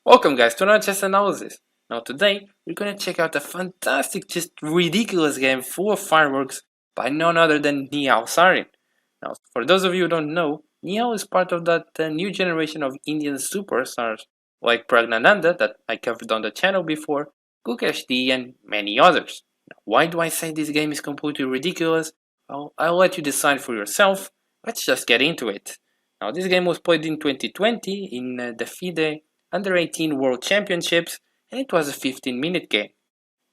Welcome guys to another chess analysis. Now today we're gonna check out a fantastic, just ridiculous game full of fireworks by none other than Nihal Sarin. Now for those of you who don't know, Nihal is part of that new generation of Indian superstars like Pragnananda that I covered on the channel before, Gukesh D and many others. Now, why do I say this game is completely ridiculous? Well, I'll let you decide for yourself. Let's just get into it. Now this game was played in 2020 in the FIDE under 18 World Championships, and it was a 15-minute game.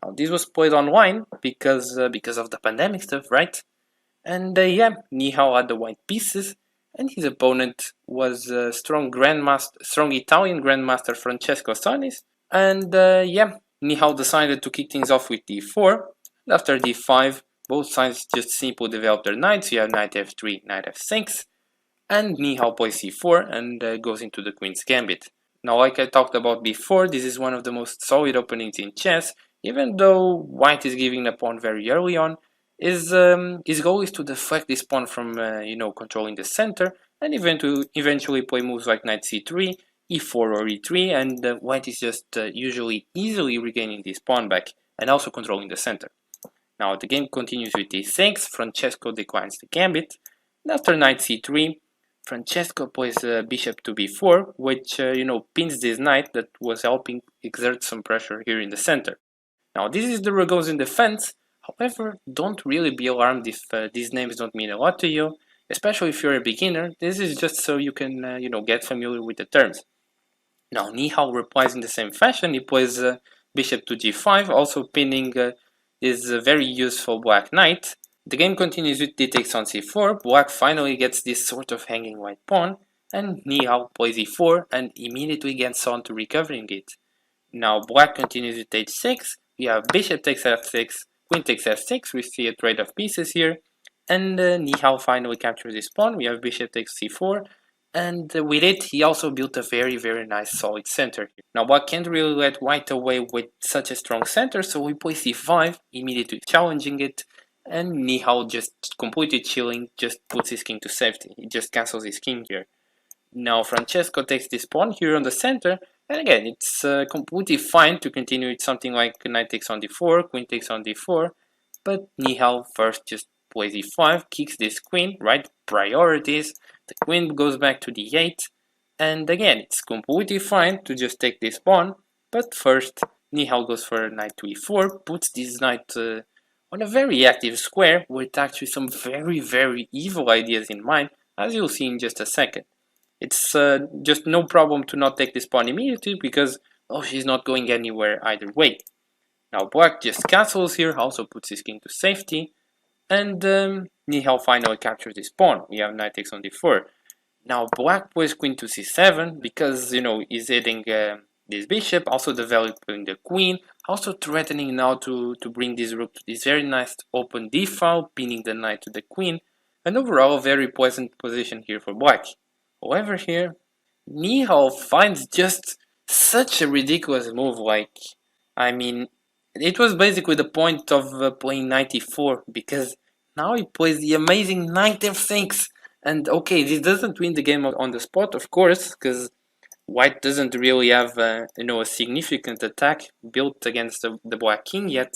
Now this was played online because of the pandemic stuff, right? And yeah, Nihal had the white pieces, and his opponent was strong Italian grandmaster Francesco Sonis. And yeah, Nihal decided to kick things off with d4. And after d5, both sides just simply developed their knights. You have knight f3, knight f6, and Nihal plays c4 and goes into the queen's gambit. Now, like I talked about before, this is one of the most solid openings in chess. Even though white is giving the pawn very early on, his goal is to deflect this pawn from controlling the center, and eventually play moves like knight c3, e4 or e3, and white is just usually easily regaining this pawn back and also controlling the center. Now the game continues with d6. Francesco declines the gambit, and after knight c3, Francesco plays bishop to b4, which pins this knight that was helping exert some pressure here in the center. Now this is the Rogozin defense. However, don't really be alarmed if these names don't mean a lot to you, especially if you're a beginner. This is just so you can get familiar with the terms. Now Nihal replies in the same fashion. He plays bishop to g5, also pinning his very useful black knight. The game continues with d takes on c4. Black finally gets this sort of hanging white pawn, and Nihal plays e4 and immediately gets on to recovering it. Now black continues with h6. We have bishop takes f6, queen takes f6. We see a trade of pieces here, and Nihal finally captures this pawn. We have bishop takes c4, and with it he also built a very nice solid center. Now black can't really let white away with such a strong center, so we play c5, immediately challenging it. And Nihal, just completely chilling, just puts his king to safety. He just cancels his king here. Now Francesco takes this pawn here on the center, and again, it's completely fine to continue with something like knight takes on d4, queen takes on d4, but Nihal first just plays e5, kicks this queen, right? Priorities. The queen goes back to d8, and again, it's completely fine to just take this pawn, but first Nihal goes for knight to e4, puts this knight on a very active square with actually some very evil ideas in mind, as you'll see in just a second. It's just no problem to not take this pawn immediately because, oh, she's not going anywhere either way. Now black just castles here, also puts his king to safety, and Nihal finally captures this pawn. We have knight takes on d4. Now black plays queen to c7 because, he's hitting this bishop, also developing the queen, also threatening now to bring this rook to this very nice open d file, pinning the knight to the queen, and overall a very pleasant position here for black. However here, Nihal finds just such a ridiculous move, it was basically the point of playing knight e4, because now he plays the amazing knight f6, and okay, this doesn't win the game on the spot, of course, because white doesn't really have a significant attack built against the black king yet,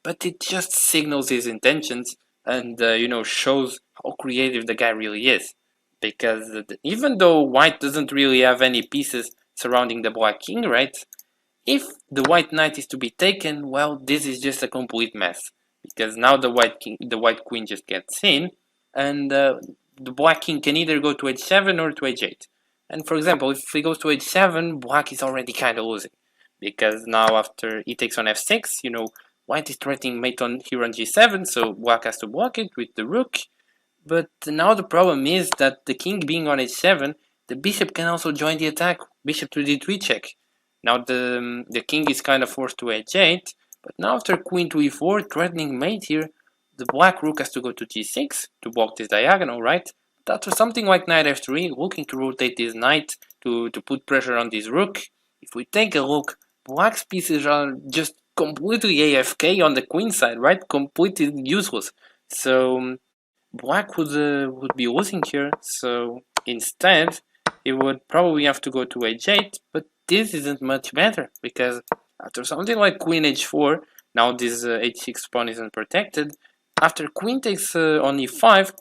but it just signals his intentions and shows how creative the guy really is. Because even though white doesn't really have any pieces surrounding the black king, right? If the white knight is to be taken, well, this is just a complete mess. Because now the white queen just gets in, and the black king can either go to h7 or to h8. And for example, if he goes to h7, black is already kind of losing. Because now after he takes on f6, white is threatening mate on here on g7, so black has to block it with the rook. But now the problem is that the king being on h7, the bishop can also join the attack, bishop to d3 check. Now the king is kind of forced to h8, but now after queen to e4, threatening mate here, the black rook has to go to g6 to block this diagonal, right? But after something like knight f3, looking to rotate this knight to put pressure on this rook, if we take a look, black's pieces are just completely AFK on the queen side, right? Completely useless. So black would be losing here, so instead he would probably have to go to h8, but this isn't much better, because after something like queen h4, now this h6 pawn isn't protected. After queen takes on e5,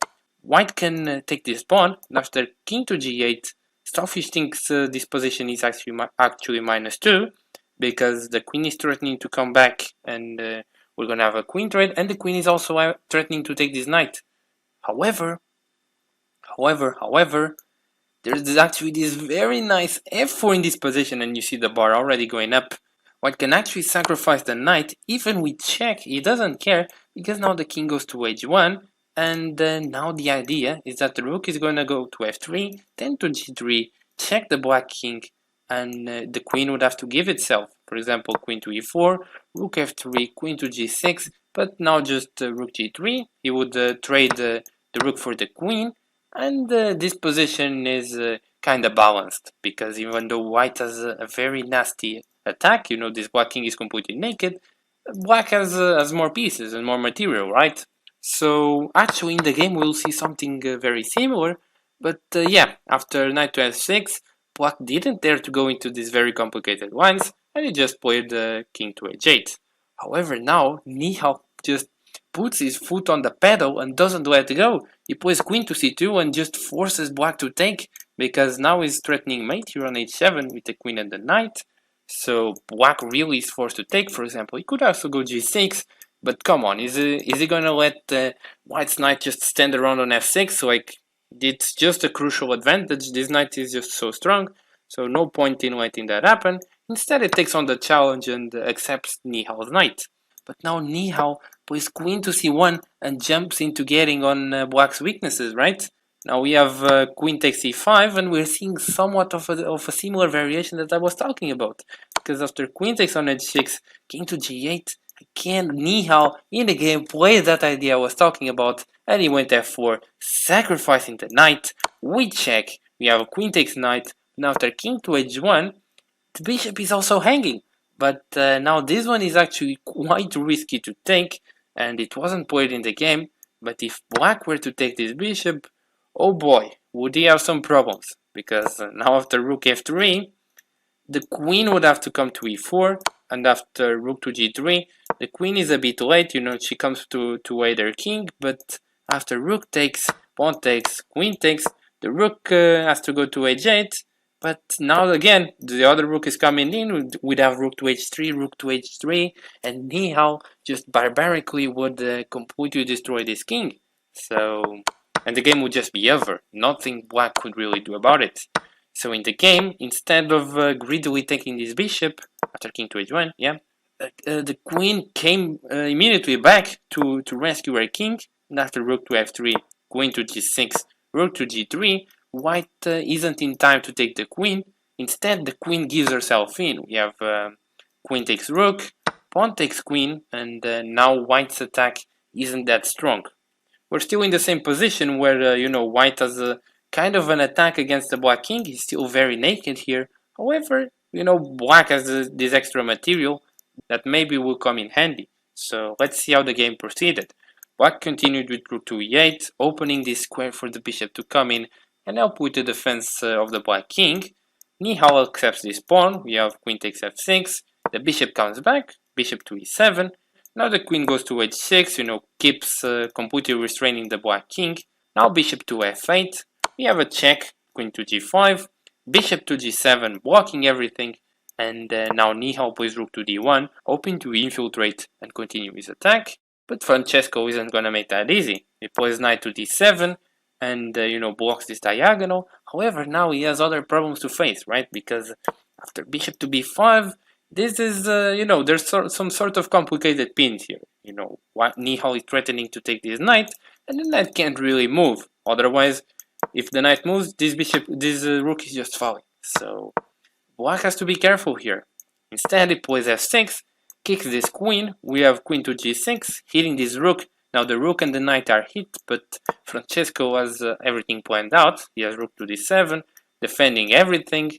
white can take this pawn, and after king to g8, Starfish thinks this position is actually -2, because the queen is threatening to come back, and we're gonna have a queen trade, and the queen is also threatening to take this knight. However, there's actually this very nice f4 in this position, and you see the bar already going up. White can actually sacrifice the knight. Even with check, he doesn't care, because now the king goes to h1, and now the idea is that the rook is going to go to f3, then to g3, check the black king, and the queen would have to give itself. For example, queen to e4, rook f3, queen to g6, but now just rook g3. He would trade the rook for the queen, and this position is kind of balanced, because even though white has a very nasty attack, you know, this black king is completely naked, black has more pieces and more material, right? So actually in the game we'll see something very similar, but yeah, after knight to f6, black didn't dare to go into these very complicated lines, and he just played king to h8. However, now Nihal just puts his foot on the pedal and doesn't let go. He plays queen to c2 and just forces black to take, because now he's threatening mate here on h7 with the queen and the knight. So black really is forced to take. For example, he could also go g6, but come on, is he gonna let white's knight just stand around on f6? Like, it's just a crucial advantage. This knight is just so strong, so no point in letting that happen. Instead, it takes on the challenge and accepts Nihal's knight. But now Nihal plays queen to c1 and jumps into getting on black's weaknesses, right? Now we have queen takes e5, and we're seeing somewhat of a similar variation that I was talking about. Because after queen takes on h6, king to g8, again Nihal in the game plays that idea I was talking about, and he went f4, sacrificing the knight. We check, we have a queen takes knight, and after king to h1, the bishop is also hanging. But now this one is actually quite risky to take, and it wasn't played in the game. But if black were to take this bishop, oh boy, would he have some problems. Because now after rook f3, the queen would have to come to e4, and after rook to g3, the queen is a bit late, you know, she comes to either king, but after rook takes, pawn takes, queen takes, the rook has to go to h8, but now again, the other rook is coming in, we'd have rook to h3, and Nihal just barbarically would completely destroy this king. So, and the game would just be over. Nothing black could really do about it. So in the game, instead of greedily taking this bishop, after king to h1, yeah, the queen came immediately back to rescue her king, and after rook to f3, queen to g6, rook to g3, white isn't in time to take the queen. Instead, the queen gives herself in. We have queen takes rook, pawn takes queen, and now white's attack isn't that strong. We're still in the same position where, you know, white has a kind of an attack against the black king. He's still very naked here. However, you know, black has this extra material that maybe will come in handy. So let's see how the game proceeded. Black continued with rook to e8, opening this square for the bishop to come in and help with the defense of the black king. Nihal accepts this pawn. We have queen takes f6. The bishop comes back, bishop to e7. Now the queen goes to h6, you know, keeps completely restraining the black king. Now bishop to f8. We have a check, queen to g5, bishop to g7, blocking everything. And now Nihal plays rook to d1, hoping to infiltrate and continue his attack. But Francesco isn't gonna make that easy. He plays knight to d7 and you know, blocks this diagonal. However, now he has other problems to face, right? Because after bishop to b5, this is you know, there's some sort of complicated pins here. You know, Nihal is threatening to take this knight, and the knight can't really move. Otherwise, if the knight moves, this rook is just falling. So black has to be careful here. Instead, he plays f6, kicks this queen. We have queen to g6, hitting this rook. Now the rook and the knight are hit, but Francesco has everything planned out. He has rook to d7, defending everything.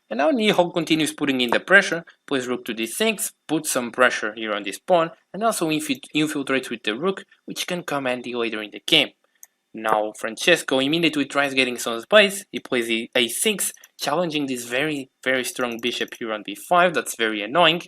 And now Nihal continues putting in the pressure, plays rook to d6, puts some pressure here on this pawn, and also infiltrates with the rook, which can come handy later in the game. Now Francesco immediately tries getting some space. He plays a6, challenging this very strong bishop here on b5. That's very annoying.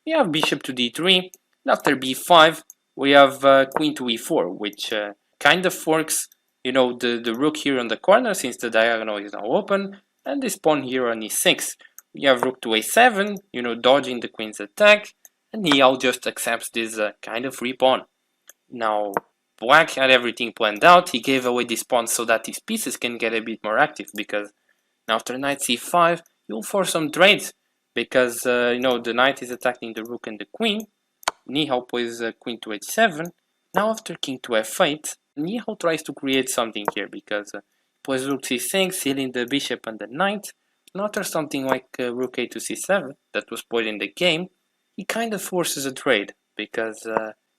We have bishop to d3. After b5, we have queen to e4, which kind of forks, the rook here on the corner since the diagonal is now open, and this pawn here on e6. We have rook to a7, dodging the queen's attack, and Nihal just accepts this kind of free pawn. Now, Black had everything planned out. He gave away this pawn so that his pieces can get a bit more active, because after knight c5, you'll force some trades, because the knight is attacking the rook and the queen. Nihal plays queen to h7. Now after king to f8, Nihal tries to create something here, because he plays rook c6, sealing the bishop and the knight. Now after something like rook a to c7 that was played in the game, he kind of forces a trade, because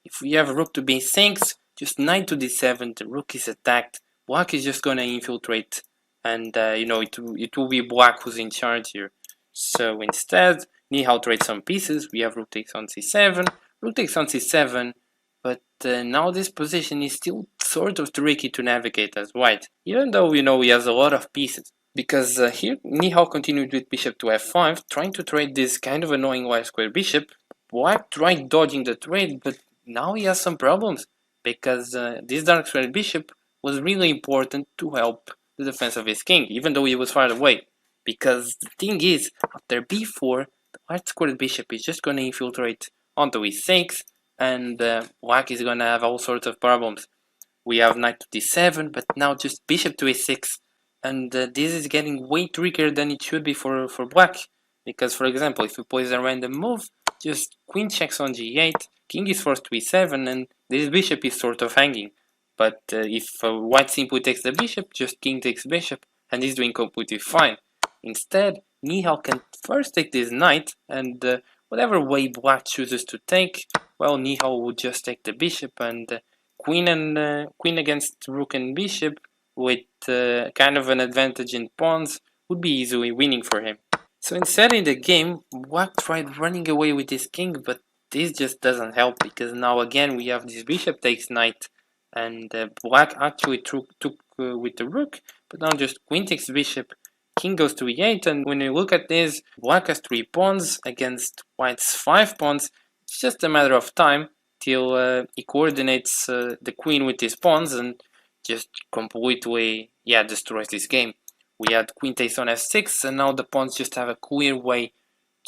if we have rook to b6, just knight to d7, the rook is attacked, Black is just gonna infiltrate, and it will be Black who's in charge here. So instead, Nihal trades some pieces. We have rook takes on c7, rook takes on c7, but now this position is still sort of tricky to navigate as white, even though he has a lot of pieces. Because here Nihal continued with bishop to f5, trying to trade this kind of annoying white square bishop. Black tried dodging the trade, but now he has some problems, because this dark square bishop was really important to help the defense of his king, even though he was far away. Because the thing is, after b4, the white squared bishop is just going to infiltrate onto e6, and Black is going to have all sorts of problems. We have knight to d7, but now just bishop to a6, and this is getting way trickier than it should be for Black. Because, for example, if he plays a random move, just queen checks on g8, king is forced to e7, and this bishop is sort of hanging. But if white simply takes the bishop, just king takes bishop, and he's doing completely fine. Instead, Nihal can first take this knight, and whatever way Black chooses to take, well, Nihal would just take the bishop, and queen against rook and bishop, with kind of an advantage in pawns, would be easily winning for him. So instead in the game, Black tried running away with his king, but this just doesn't help, because now again we have this bishop takes knight, and Black actually took with the rook, but now just queen takes bishop, king goes to e8, and when you look at this, Black has 3 pawns against White's 5 pawns. It's just a matter of time till he coordinates the queen with his pawns and just completely destroys this game. We had queen takes on f6, and now the pawns just have a clear way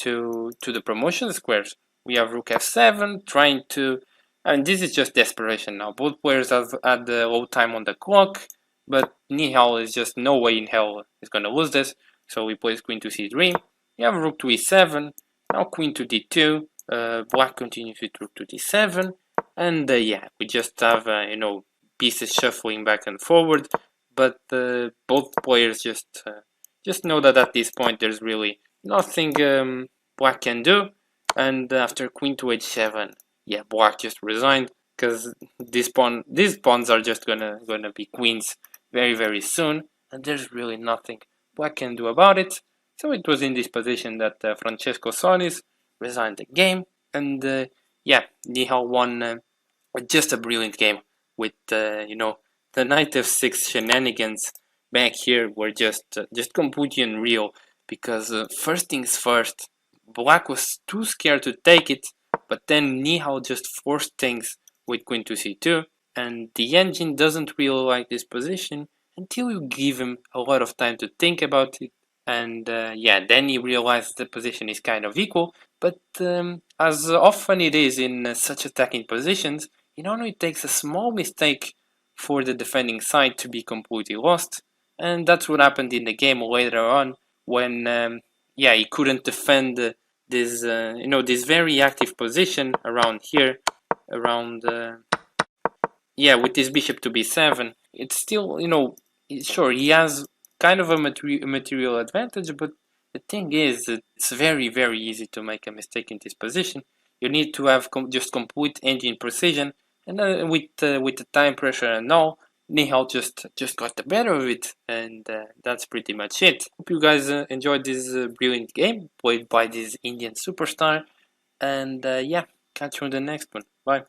to the promotion squares. We have rook f7, trying to... and this is just desperation now. Both players have had the low time on the clock, but Nihal is just no way in hell is going to lose this. So he plays queen to c3. We have rook to e7, now queen to d2. Black continues with rook to d7, and we just have pieces shuffling back and forward. But both players just know that at this point there's really nothing Black can do. And after queen to h7, Black just resigned, because these pawns are just gonna be queens very soon, and there's really nothing Black can do about it. So it was in this position that Francesco Solis resigned the game, and Nihal won just a brilliant game with the knight f6 shenanigans back here were just completely unreal, because first things first, Black was too scared to take it, but then Nihal just forced things with queen to c2, and the engine doesn't really like this position until you give him a lot of time to think about it, and then he realized the position is kind of equal, but as often it is in such attacking positions, it takes a small mistake for the defending side to be completely lost, and that's what happened in the game later on, when he couldn't defend this this very active position around here, around with this bishop to b7. It's still, sure, he has kind of a material advantage, but the thing is, it's very easy to make a mistake in this position. You need to have just complete engine precision, and with the time pressure and all, Nihal just got the better of it, and that's pretty much it. Hope you guys enjoyed this brilliant game played by this Indian superstar, and catch you on the next one. Bye.